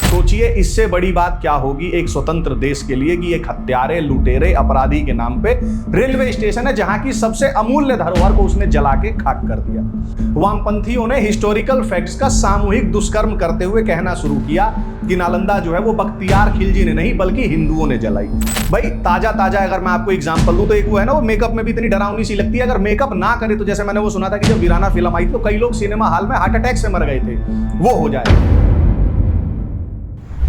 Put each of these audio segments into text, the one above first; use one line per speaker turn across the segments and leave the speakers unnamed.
सोचिए इससे बड़ी बात क्या होगी एक स्वतंत्र देश के लिए कि एक हत्यारे, लुटेरे, अपराधी के नाम पे रेलवे स्टेशन है जहां की सबसे अमूल्य धरोहर को उसने जला के खाक कर दिया। वामपंथियों ने हिस्टोरिकल फैक्ट्स का सामूहिक दुष्कर्म करते हुए कहना शुरू किया कि नालंदा जो है वो बख्तियार खिलजी ने नहीं बल्कि हिंदुओं ने जलाई। भाई ताजा अगर मैं आपको एग्जांपल दूं तो एक वो है ना, वो मेकअप में भी इतनी डरावनी सी लगती है, अगर मेकअप ना करे तो जैसे मैंने वो सुना था कि जब वीराना फिल्म आई तो कई लोग सिनेमा हॉल में हार्ट अटैक से मर गए थे, वो हो जाए।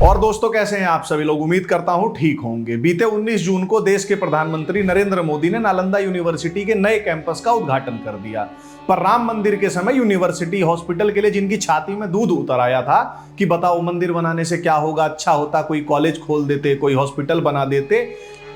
और दोस्तों कैसे हैं आप सभी लोग, उम्मीद करता हूं ठीक होंगे। बीते 19 जून को देश के प्रधानमंत्री नरेंद्र मोदी ने नालंदा यूनिवर्सिटी के नए कैंपस का उद्घाटन कर दिया। पर राम मंदिर के समय यूनिवर्सिटी हॉस्पिटल के लिए जिनकी छाती में दूध उतर आया था कि बताओ मंदिर बनाने से क्या होगा, अच्छा होता कोई कॉलेज खोल देते, कोई हॉस्पिटल बना देते,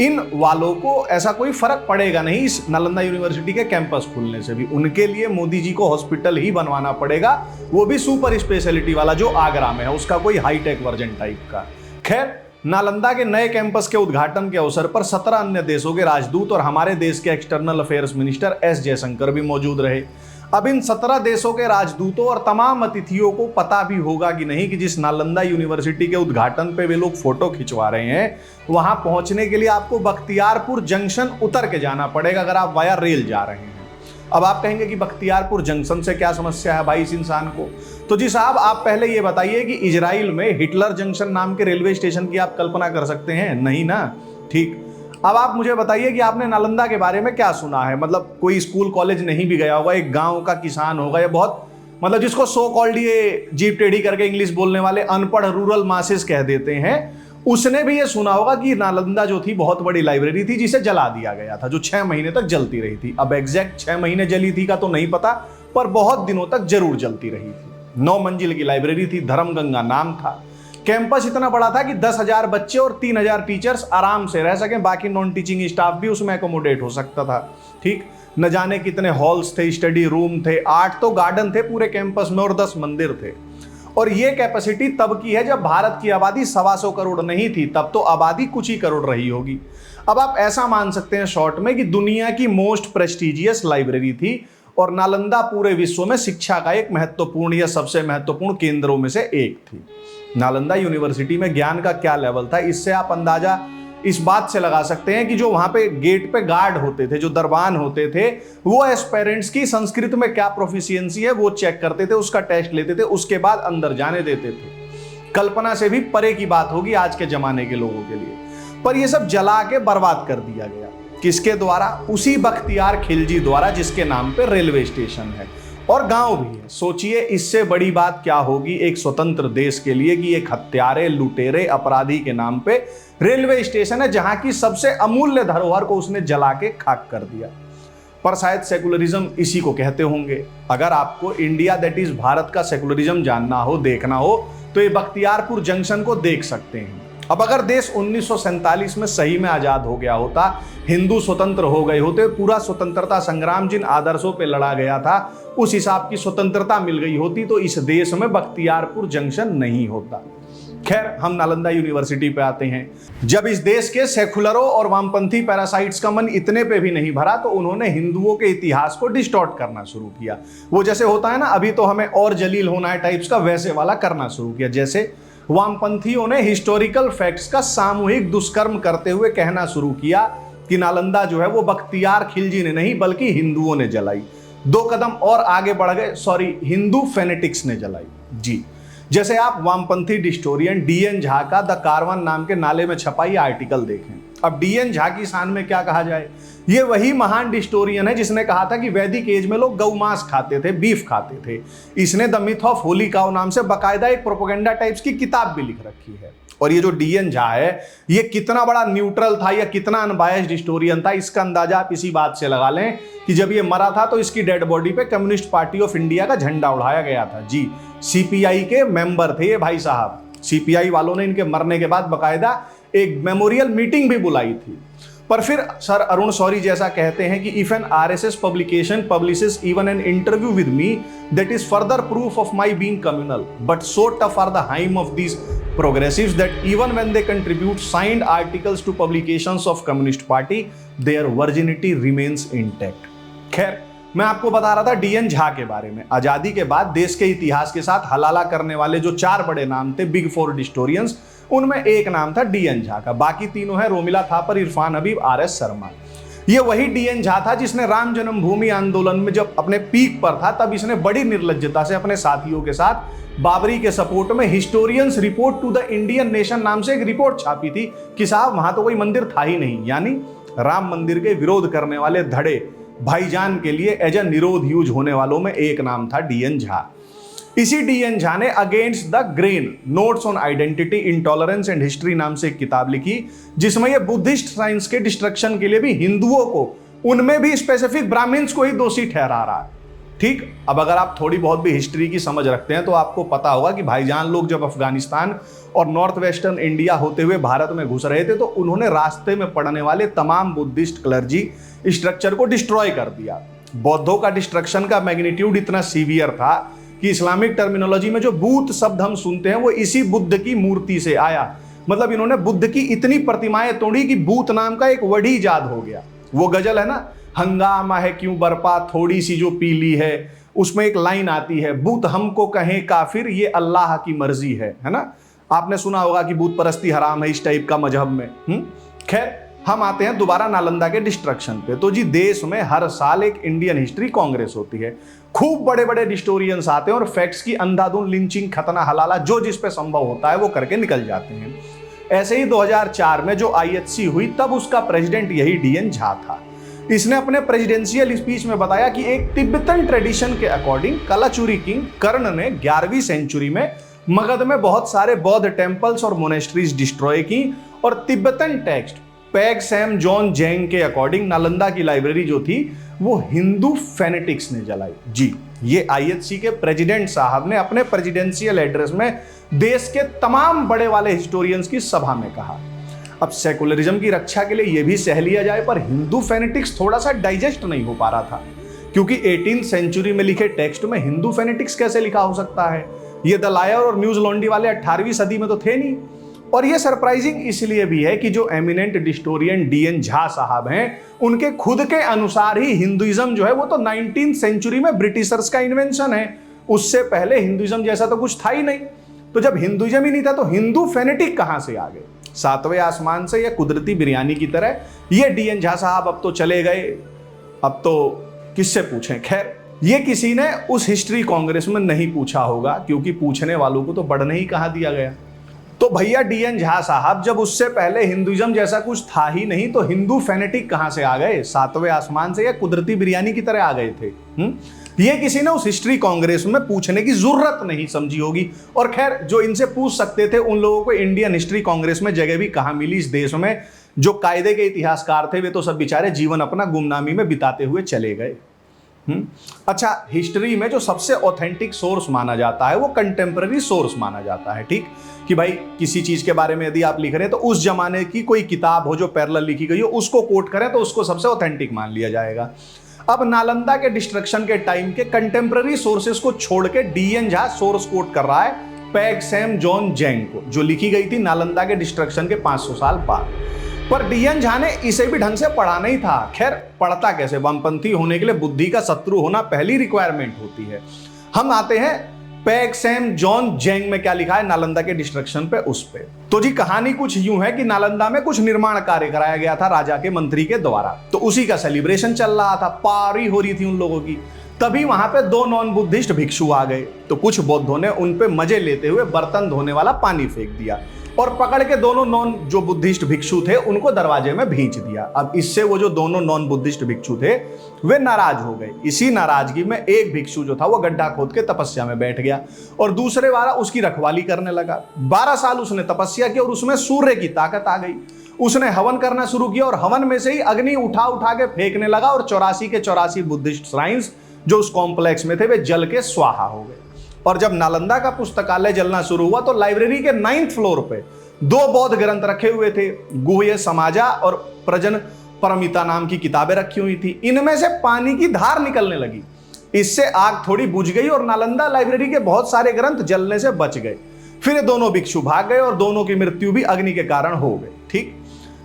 इन वालों को ऐसा कोई फर्क पड़ेगा नहीं इस नालंदा यूनिवर्सिटी के कैंपस खुलने से भी। उनके लिए मोदी जी को हॉस्पिटल ही बनवाना पड़ेगा, वो भी सुपर स्पेशलिटी वाला जो आगरा में है, उसका कोई हाईटेक वर्जन टाइप का। खैर, नालंदा के नए कैंपस के उद्घाटन के अवसर पर 17 अन्य देशों के राजदूत और हमारे देश के external affairs minister S Jaishankar भी मौजूद रहे। अब इन 17 देशों के राजदूतों और तमाम अतिथियों को पता भी होगा कि नहीं कि जिस नालंदा यूनिवर्सिटी के उद्घाटन पे वे लोग फोटो खिंचवा रहे हैं, वहां पहुंचने के लिए आपको बख्तियारपुर जंक्शन उतर के जाना पड़ेगा अगर आप वाया रेल जा रहे हैं। अब आप कहेंगे कि बख्तियारपुर जंक्शन से क्या समस्या है भाई इस इंसान को, तो जी साहब आप पहले ये बताइए कि इजराइल में हिटलर जंक्शन नाम के रेलवे स्टेशन की आप कल्पना कर सकते हैं? नहीं ना। ठीक, अब आप मुझे बताइए कि आपने नालंदा के बारे में क्या सुना है। मतलब कोई स्कूल कॉलेज नहीं भी गया होगा, एक गांव का किसान होगा या बहुत मतलब जिसको सो कॉल्ड ये जीप टेढ़ी करके इंग्लिश बोलने वाले अनपढ़ रूरल मासेस कह देते हैं, उसने भी ये सुना होगा कि नालंदा जो थी बहुत बड़ी लाइब्रेरी थी जिसे जला दिया गया था, जो 6 महीने तक जलती रही थी। अब एग्जैक्ट 6 महीने जली थी का तो नहीं पता, पर बहुत दिनों तक जरूर जलती रही थी। 9 मंजिल की लाइब्रेरी थी, धर्मगंगा नाम था। कैंपस इतना बड़ा था कि 10,000 बच्चे और 3,000 टीचर्स आराम से रह सकें, बाकी नॉन टीचिंग स्टाफ भी उसमें एकोमोडेट हो सकता था। ठीक, न जाने कितने हॉल्स थे, स्टडी रूम थे, 8 तो गार्डन थे पूरे कैंपस में और 10 मंदिर थे। और ये कैपेसिटी तब की है जब भारत की आबादी 125 करोड़ नहीं थी, तब तो आबादी कुछ ही करोड़ रही होगी। अब आप ऐसा मान सकते हैं शॉर्ट में कि दुनिया की मोस्ट प्रेस्टिजियस लाइब्रेरी थी और नालंदा पूरे विश्व में शिक्षा का एक महत्वपूर्ण या सबसे महत्वपूर्ण केंद्रों में से एक थी। नालंदा यूनिवर्सिटी में ज्ञान का क्या लेवल था, इससे आप अंदाजा इस बात से लगा सकते हैं कि जो वहां पे गेट पे गार्ड होते थे, जो दरबान होते थे, वो एस्पिरेंट्स की संस्कृत में क्या प्रोफिशिएंसी है वो चेक करते थे, उसका टेस्ट लेते थे, उसके बाद अंदर जाने देते थे। कल्पना से भी परे की बात होगी आज के जमाने के लोगों के लिए। पर ये सब जला के बर्बाद कर दिया गया, किसके द्वारा? उसी बख्तियार खिलजी द्वारा जिसके नाम पे रेलवे स्टेशन है और गांव भी है। सोचिए इससे बड़ी बात क्या होगी एक स्वतंत्र देश के लिए कि एक हत्यारे, लुटेरे, अपराधी के नाम पे रेलवे स्टेशन है जहां की सबसे अमूल्य धरोहर को उसने जला के खाक कर दिया। पर शायद सेकुलरिज्म इसी को कहते होंगे। अगर आपको इंडिया दैट इज भारत का सेकुलरिज्म जानना हो, देखना हो, तो ये बख्तियारपुर जंक्शन को देख सकते हैं। अब अगर देश 1947 में सही में आजाद हो गया होता, हिंदू स्वतंत्र हो गए होते, पूरा स्वतंत्रता संग्राम जिन आदर्शों पे लड़ा गया था उस हिसाब की स्वतंत्रता मिल गई होती, तो इस देश में बख्तियारपुर जंक्शन नहीं होता। खैर, हम नालंदा यूनिवर्सिटी पे आते हैं। जब इस देश के सेकुलरों और वामपंथी पैरासाइट्स का मन इतने पे भी नहीं भरा तो उन्होंने हिंदुओं के इतिहास को डिस्टॉर्ट करना शुरू किया। वो जैसे होता है ना, अभी तो हमें और जलील होना है टाइप्स का, वैसे वाला करना शुरू किया। जैसे वामपंथियों ने हिस्टोरिकल फैक्ट्स का सामूहिक दुष्कर्म करते हुए कहना शुरू किया कि नालंदा जो है वो बख्तियार खिलजी ने नहीं बल्कि हिंदुओं ने जलाई। 2 कदम और आगे बढ़ गए, सॉरी, हिंदू फेनेटिक्स ने जलाई। जी, जैसे आप वामपंथी डिस्टोरियन डीएन झा का द कारवान नाम के नाले में छपा ये आर्टिकल देखें। अब डीएन झा की शान में क्या कहा जाए, ये वही महान डिस्टोरियन है जिसने कहा था कि वैदिक एज में लोग गौमांस खाते थे, बीफ खाते थे। इसने the myth of Holi cow नाम से बाकायदा एक प्रोपेगेंडा टाइप्स की किताब भी लिख रखी है। और ये जो डीएन झा है, ये कितना बड़ा न्यूट्रल था या कितना अनबायस्ड हिस्टोरियन था, इसका अंदाजा आप इसी बात से लगा लें कि जब ये मरा था तो इसकी डेड बॉडी पे कम्युनिस्ट पार्टी ऑफ इंडिया का झंडा उड़ाया गया था। जी, सीपीआई के मेंबर थे ये भाई साहब। सीपीआई वालों ने इनके मरने के बाद बाकायदा एक मेमोरियल मीटिंग भी बुलाई थी। पर फिर सर अरुण शौरी जैसा कहते हैं कि if an RSS publication publishes even an interview with me that is further proof of my being communal, but so tough are the hymn of these progressives that even when they contribute signed articles to publications of Communist Party, their virginity remains intact. खैर, मैं आपको बता रहा था DN Jha के बारे में। आजादी के बाद देश के इतिहास के साथ हलाला करने वाले जो 4 बड़े नाम थे बिग 4 हिस्टोरियंस, उनमें एक नाम था डीएन झा का। बाकी तीनों है रोमिला थापर, इरफान हबीब, आरएस शर्मा। ये वही डीएन झा था जिसने राम जन्मभूमि आंदोलन में जब अपने पीक पर था तब इसने बड़ी निर्लज्जता से अपने साथियों के साथ बाबरी के सपोर्ट में historians report to the Indian nation नाम से एक रिपोर्ट छापी थी कि साहब वहां तो कोई मंदिर था ही नहीं। यानी राम मंदिर के विरोध करने वाले धड़े भाईजान के लिए एज अ निरोध यूज होने वालों में एक नाम था डीएन झा। इसी डीएन झा ने against the grain notes on identity, intolerance and history नाम से एक किताब लिखी जिसमें ये बुद्धिस्ट साइंस के डिस्ट्रक्शन के लिए भी हिंदुओं को, उनमें भी स्पेसिफिक ब्राह्मण्स को ही दोषी ठहरा रहा है। ठीक, अब अगर आप थोड़ी बहुत भी हिस्ट्री की समझ रखते हैं तो आपको पता होगा कि भाईजान लोग जब अफगानिस्तान और नॉर्थ वेस्टर्न इंडिया होते हुए भारत में घुस रहे थे तो उन्होंने रास्ते में पड़ने वाले तमाम बुद्धिस्ट क्लर्जी स्ट्रक्चर को डिस्ट्रॉय कर दिया। बौद्धों का डिस्ट्रक्शन का मैग्नीट्यूड इतना सीवियर था कि इस्लामिक टर्मिनोलॉजी में जो बूत शब्द हम सुनते हैं वो इसी बुद्ध की मूर्ति से आया। मतलब इन्होंने बुद्ध की इतनी प्रतिमाएं तोड़ी कि बूत नाम का एक वर्ड ही इजाद हो गया। वो गजल है ना, हंगामा है क्यों बरपा थोड़ी सी जो पीली है, उसमें एक लाइन आती है, बूत हमको कहें काफिर ये अल्लाह की मर्जी है ना। आपने सुना होगा कि बूत परस्ती हराम है इस टाइप का मजहब में। खैर, हम आते हैं दोबारा नालंदा के डिस्ट्रक्शन पे। तो जी देश में हर साल एक इंडियन हिस्ट्री कांग्रेस होती है, खूब बड़े बड़े हिस्टोरियंस आते हैं और फैक्ट्स की अंधाधुंध लिंचिंग, खतना, हलाला जो जिस पे संभव होता है वो करके निकल जाते हैं। ऐसे ही 2004 में जो आईएचसी हुई तब उसका प्रेसिडेंट यही डीएन झा था। इसने अपने प्रेसिडेंशियल स्पीच में बताया कि एक तिब्बतन ट्रेडिशन के अकॉर्डिंग कलाचुरी किंग कर्ण ने 11वीं सेंचुरी में मगध में बहुत सारे बौद्ध टेम्पल्स और मोनेस्ट्रीज डिस्ट्रॉय की और तिब्बतन टेक्स्ट पैग सैम जॉन जेंग के अकॉर्डिंग नालंदा की लाइब्रेरी जो थी वो हिंदू फेनेटिक्स ने जलाई। जी, ये आईएचसी के प्रेसिडेंट साहब ने अपने प्रेसिडेंशियल एड्रेस में देश के तमाम बड़े वाले हिस्टोरियंस की सभा में कहा। अब सेकुलरिज्म की रक्षा के लिए यह भी सह लिया जाए पर हिंदू फेनेटिक्स थोड़ा सा डाइजेस्ट नहीं हो पा रहा था, क्योंकि 18th सेंचुरी में लिखे टेक्स्ट में हिंदू फेनेटिक्स कैसे लिखा हो सकता है। ये द लायर और न्यूज लॉन्डी वाले 18वीं सदी में तो थे नहीं। और ये सरप्राइजिंग इसलिए भी है कि जो एमिनेंट हिस्टोरियन डीएन झा साहब हैं उनके खुद के अनुसार ही हिंदुइज्म जो है वो तो 19th सेंचुरी में ब्रिटिशर्स का इन्वेंशन है। उससे पहले हिंदुइज्म जैसा तो कुछ था ही नहीं। तो जब हिंदुइज्म ही नहीं था तो हिंदू फेनेटिक कहां से आ गए? सातवें आसमान से या कुदरती बिरयानी की तरह? ये डीएन झा साहब अब तो चले गए, अब तो किससे पूछें। खैर, ये किसी ने उस हिस्ट्री कांग्रेस में नहीं पूछा होगा, क्योंकि पूछने वालों को तो बढ़ने ही कहा दिया गया। तो भैया डीएन झा साहब, जब उससे पहले हिंदुइज्म जैसा कुछ था ही नहीं तो हिंदू फेनेटिक कहां से आ गए? सातवें आसमान से या कुदरती बिरयानी की तरह आ गए थे? ये किसी ने उस हिस्ट्री कांग्रेस में पूछने की जरूरत नहीं समझी होगी। और खैर, जो इनसे पूछ सकते थे उन लोगों को इंडियन हिस्ट्री कांग्रेस में जगह भी कहां मिली इस देश में। जो कायदे के इतिहासकार थे वे तो सब बेचारे जीवन अपना गुमनामी में बिताते हुए चले गए। अच्छा, हिस्ट्री में जो सबसे ऑथेंटिक सोर्स माना जाता है वो कंटेम्पररी सोर्स माना जाता है। ठीक, कि भाई किसी चीज के बारे में यदि आप लिख रहे हैं तो उस जमाने की कोई किताब हो जो पैरेलल लिखी गई हो उसको कोट करें तो उसको सबसे ऑथेंटिक मान लिया जाएगा। अब नालंदा के डिस्ट्रक्शन के टाइम के कंटेम्पररी सोर्सेस को छोड़ के डीएन झा सोर्स कोट कर रहा है पैग सैम जॉन जेंग को, जो लिखी गई थी नालंदा के डिस्ट्रक्शन के 500 साल बाद। पर डीएन झा ने इसे भी ढंग से पढ़ा नहीं था। खैर, पढ़ता कैसे? वामपंथी होने के लिए बुद्धि का शत्रु होना पहली रिक्वायरमेंट होती है। हम आते हैं पैग सैम जॉन जेंग में क्या लिखा है नालंदा के डिस्ट्रक्शन पे, उस पे। तो जी कहानी कुछ यूं है कि नालंदा में कुछ निर्माण कार्य कराया गया था राजा के मंत्री के द्वारा, तो उसी का सेलिब्रेशन चल रहा था, पारी हो रही थी उन लोगों की। तभी वहां पे 2 नॉन बुद्धिस्ट भिक्षु आ गए, तो कुछ बौद्धों ने उन पे मजे लेते हुए बर्तन धोने वाला पानी फेंक दिया और पकड़ के दोनों नॉन जो बुद्धिस्ट भिक्षु थे उनको दरवाजे में भेज दिया। अब इससे वो जो दोनों नॉन बुद्धिस्ट भिक्षु थे वे नाराज हो गए। इसी नाराजगी में एक भिक्षु जो था वो गड्ढा खोद के तपस्या में बैठ गया और दूसरे वाला उसकी रखवाली करने लगा। 12 साल उसने तपस्या की और उसमें सूर्य की ताकत आ गई। उसने हवन करना शुरू किया और हवन में से ही अग्नि उठा उठा के फेंकने लगा और 84 के 84 बुद्धिस्ट श्राइन्स जो उस कॉम्प्लेक्स में थे वे जल के स्वाहा हो गए। और जब नालंदा का पुस्तकालय जलना शुरू हुआ तो लाइब्रेरी के 9th फ्लोर पे 2 बौद्ध ग्रंथ रखे हुए थे। गुह्य समाजा और प्रजन परमिता नाम की किताबें रखी हुई थी। इनमें से पानी की धार निकलने लगी। इससे आग थोड़ी बुझ गई और नालंदा लाइब्रेरी के बहुत सारे ग्रंथ जलने से बच गए। फिर ये दोनों भिक्षु भाग गए और दोनों की मृत्यु भी अग्नि के कारण हो गई। ठीक,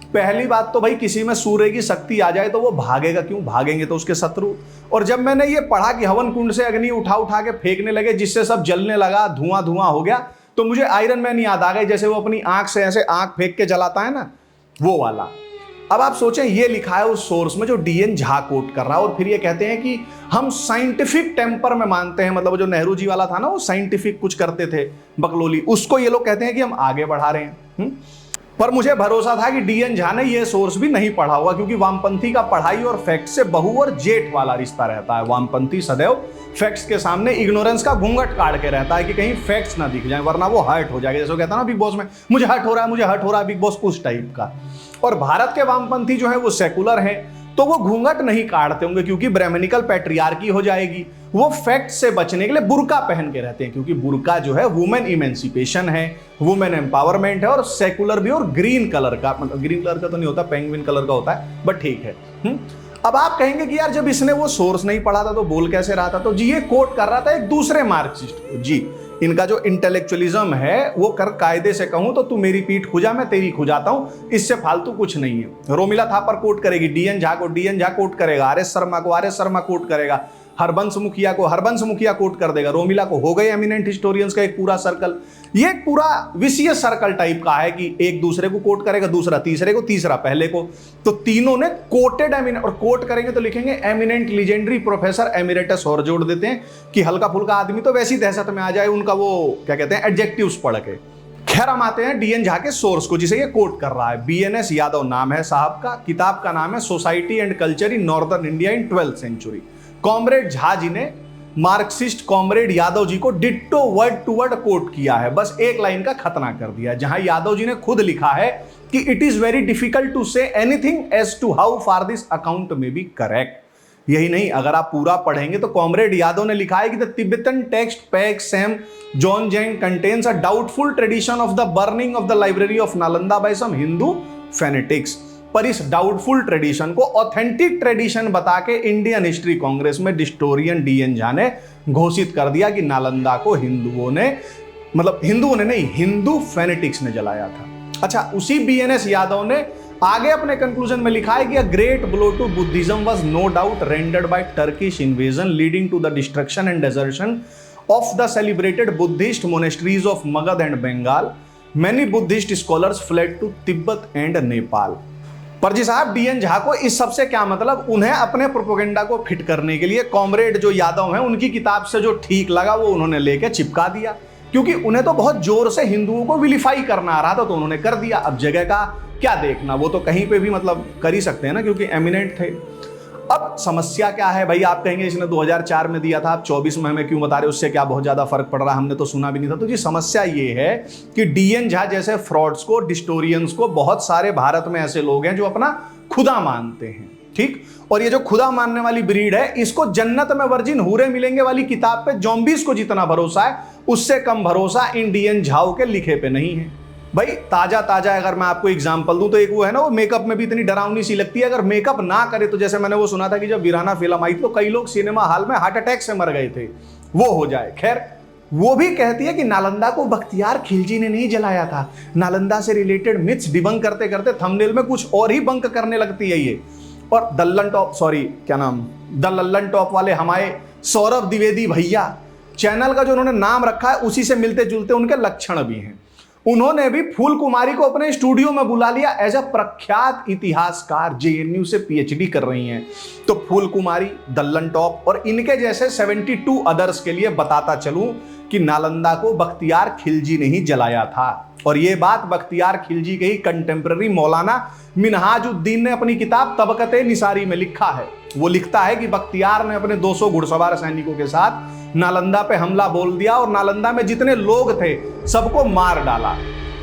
पहली बात तो भाई किसी में सूर्य की शक्ति आ जाए तो वो भागेगा क्यों, भागेंगे तो उसके शत्रु। और जब मैंने ये पढ़ा कि हवन कुंड से अग्नि उठा उठा के फेंकने लगे जिससे सब जलने लगा, धुआं धुआं हो गया, तो मुझे आयरन मैन याद आ गए, जैसे वो अपनी आंख से ऐसे आंख फेंक के जलाता है ना, वो वाला। अब आप सोचें, ये लिखा है उस सोर्स में जो डीएन झा कोट कर रहा है, और फिर ये कहते हैं कि हम साइंटिफिक टेम्पर में मानते हैं, मतलब जो नेहरू जी वाला था ना, वो साइंटिफिक कुछ करते थे बकलोली, उसको ये लोग कहते हैं कि हम आगे बढ़ा रहे हैं। पर मुझे भरोसा था कि डीएन झा ने ये सोर्स भी नहीं पढ़ा होगा, क्योंकि वामपंथी का पढ़ाई और फैक्ट से बहू और जेठ वाला रिश्ता रहता है। वामपंथी सदैव फैक्ट्स के सामने इग्नोरेंस का घूंघट काट के रहता है कि कहीं फैक्ट्स ना दिख जाए, वरना वो हर्ट हो जाएगा। जैसे वो कहता है ना बिग बॉस में, मुझे हर्ट हो रहा है, मुझे हर्ट हो रहा है बिग बॉस, उस टाइप का। और भारत के वामपंथी जो है वो सेकुलर हैं, तो वो घूंघट नहीं काटते होंगे, क्योंकि ब्राह्मणिकल पैट्रियार्की हो जाएगी। वो फैक्ट से बचने के लिए बुर्का पहन के रहते हैं, क्योंकि बुर्का जो है वुमेन इमेंसिपेशन है, वुमेन एम्पावरमेंट है, और सेकुलर भी, और ग्रीन कलर का, मतलब ग्रीन कलर का तो नहीं होता, पेंगुइन कलर का होता है, बट ठीक है। अब आप कहेंगे कि यार जब इसने वो सोर्स नहीं पढ़ा था तो बोल कैसे रहा था? तो जी ये कोट कर रहा था एक दूसरे मार्क्सिस्ट को। जी इनका जो इंटेलेक्चुअलिज्म है वो कर कायदे से कहूं तो तू मेरी पीठ खुजा, मैं तेरी खुजाता हूं, इससे फालतू कुछ नहीं है। रोमिला थापर कोट करेगी डीएन झा को, डीएन झा कोट करेगा आरएस शर्मा को, आरएस शर्मा कोट करेगा हरबंश मुखिया को, हरबंश मुखिया कोट कर देगा, रोमिला को। हो गए एमिनेंट हिस्टोरियंस का एक पूरा सर्कल। ये एक पूरा विशियस सर्कल टाइप का है कि एक दूसरे को कोट करेगा, दूसरा तीसरे को, तीसरा पहले को, तो तीनों ने कोटेड एमिनेंट। और कोट करेंगे तो लिखेंगे एमिनेंट लीजेंडरी प्रोफेसर एमिरेटस, और जोड़ देते हैं कि हल्का फुल्का आदमी तो वैसी दहशत में आ जाए उनका वो क्या कहते हैं एडजेक्टिव्स पढ़ के। खैर हम आते हैं डीएन झा के सोर्स को जिसे ये कोट कर रहा है। बीएनएस यादव नाम है साहब का, किताब का नाम है society and culture in northern India in 12th century. Comrade Jha ji ने मार्क्सिस्ट कॉमरेड यादव जी को ditto word to word quote किया है, बस एक लाइन का खतना कर दिया, जहां यादव जी ने खुद लिखा है कि it is very difficult to say anything as to how far this account may be correct. यही नहीं, अगर आप पूरा पढ़ेंगे तो कॉमरेड यादव ने लिखा है कि the Tibetan text Pag Sam Jon Zang contains a doubtful tradition of the burning of the library of Nalanda by some Hindu fanatics. पर इस डाउटफुल ट्रेडिशन को ऑथेंटिक ट्रेडिशन बता के इंडियन हिस्ट्री कांग्रेस में डिस्टोरियन डीएन झा ने घोषित कर दिया कि नालंदा को हिंदुओं ने, मतलब हिंदुओं ने नहीं, हिंदू फेनेटिक्स ने जलाया था। अच्छा, उसी बीएनएस यादव ने आगे अपने कंक्लूजन में लिखा है कि a great blow to Buddhism was no doubt rendered by Turkish invasion leading to the destruction and desertion of the celebrated Buddhist monasteries of Magadh and Bengal. Many Buddhist scholars fled to Tibet and Nepal. पर जी साहब DN Jha को इस सब से क्या मतलब? उन्हें अपने प्रोपोगेंडा को फिट करने के लिए कॉमरेड जो यादव हैं उनकी किताब से जो ठीक लगा वो उन्होंने लेके चिपका दिया, क्योंकि उन्हें तो बहुत जोर से हिंदुओं को विलिफाई करना आ रहा था, तो उन्होंने कर दिया। अब जगह का क्या देखना, वो तो कहीं पे भी मतलब कर ही सकते हैं ना, क्योंकि एमिनेंट थे। अब समस्या क्या है भाई? आप कहेंगे इसने 2004 में दिया था, आप 24 में हमें क्यों बता रहे, उससे क्या बहुत ज्यादा फर्क पड़ रहा, हमने तो सुना भी नहीं था। तो जी समस्या ये है कि डीएन झा जैसे फ्रॉड्स को, डिस्टोरियंस को, बहुत सारे भारत में ऐसे लोग हैं जो अपना खुदा मानते हैं, ठीक। और ये जो खुदा मानने वाली ब्रीड है, इसको जन्नत में वर्जिन हूरे मिलेंगे वाली किताब पे जॉम्बीज को जितना भरोसा है, उससे कम भरोसा इन डीएन झाओ के लिखे पे नहीं है। भाई ताजा ताजा अगर मैं आपको एग्जांपल दूं तो एक वो है ना, वो मेकअप में भी इतनी डरावनी सी लगती है, अगर मेकअप ना करे तो जैसे मैंने वो सुना था कि जब वीराना फिल्म आई तो कई लोग सिनेमा हॉल में हार्ट अटैक से मर गए थे, वो हो जाए। खैर वो भी कहती है कि नालंदा को बख्तियार खिलजी ने नहीं जलाया था। नालंदा से रिलेटेड मिथ्स डिबंक करते करते थंबनेल में कुछ और ही बंक करने लगती है ये। और दल्लन टॉप, सॉरी क्या नाम, द लल्लन टॉप वाले हमारे सौरभ द्विवेदी भैया, चैनल का जो उन्होंने नाम रखा है उसी से मिलते जुलते उनके लक्षण भी हैं। उन्होंने भी फूल कुमारी को अपने स्टूडियो में बुला लिया एज अ प्रख्यात इतिहासकार, जेएनयू से पीएचडी कर रही हैं। तो फूल कुमारी, दल्लन टॉप और इनके जैसे 72 अदर्स के लिए बताता चलूं कि नालंदा को बख्तियार खिलजी ने ही जलाया था। और ये बात बख्तियार खिलजी के ही कंटेम्पररी मौलाना मिनहाजुद्दीन ने अपनी किताब तबकते निसारी में लिखा है। वो लिखता है कि बख्तियार ने अपने 200 घुड़सवार सैनिकों के साथ नालंदा पे हमला बोल दिया और नालंदा में जितने लोग थे सबको मार डाला।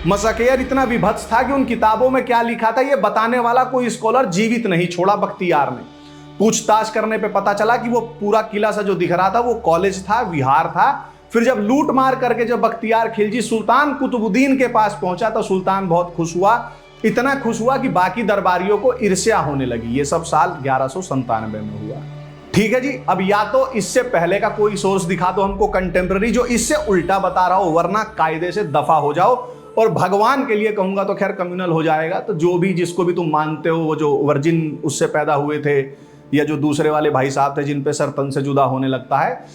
मसकेयर इतना विभत्स था कि उन किताबों में क्या लिखा था ये बताने वाला कोई स्कॉलर जीवित नहीं छोड़ा बख्तियार ने। पूछताछ करने पे पता चला कि वो पूरा किला सा जो दिख रहा था वो कॉलेज था, विहार था। फिर जब लूट मार करके जब बख्तियार खिलजी सुल्तान कुतुबुद्दीन के पास पहुंचा तो सुल्तान बहुत खुश हुआ, इतना खुश हुआ कि बाकी दरबारियों को ईर्ष्या होने लगी। ये सब साल 1197 में हुआ। ठीक है जी। अब या तो इससे पहले का कोई सोर्स दिखा दो हमको कंटेम्पररी जो इससे उल्टा बता रहा हो, वरना कायदे से दफा हो जाओ और भगवान के लिए कहूंगा तो खैर कम्युनल हो जाएगा। तो जो भी जिसको भी तुम मानते हो, वो जो वर्जिन उससे पैदा हुए थे या जो दूसरे वाले भाई साहब थे जिन पे सर तन से जुदा होने लगता है,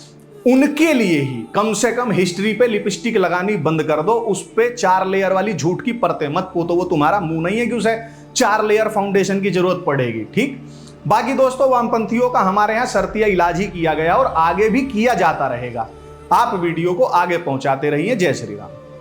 उनके लिए ही कम से कम हिस्ट्री पे लिपस्टिक लगानी बंद कर दो। उस पे 4 लेयर वाली झूठ की परतें मत पोतो। वो तुम्हारा मुंह नहीं है कि उसे 4 लेयर फाउंडेशन की जरूरत पड़ेगी। ठीक, बाकी दोस्तों वामपंथियों का हमारे यहां शर्तिया इलाज ही किया गया और आगे भी किया जाता रहेगा। आप वीडियो को आगे पहुंचाते रहिए। जय श्री राम।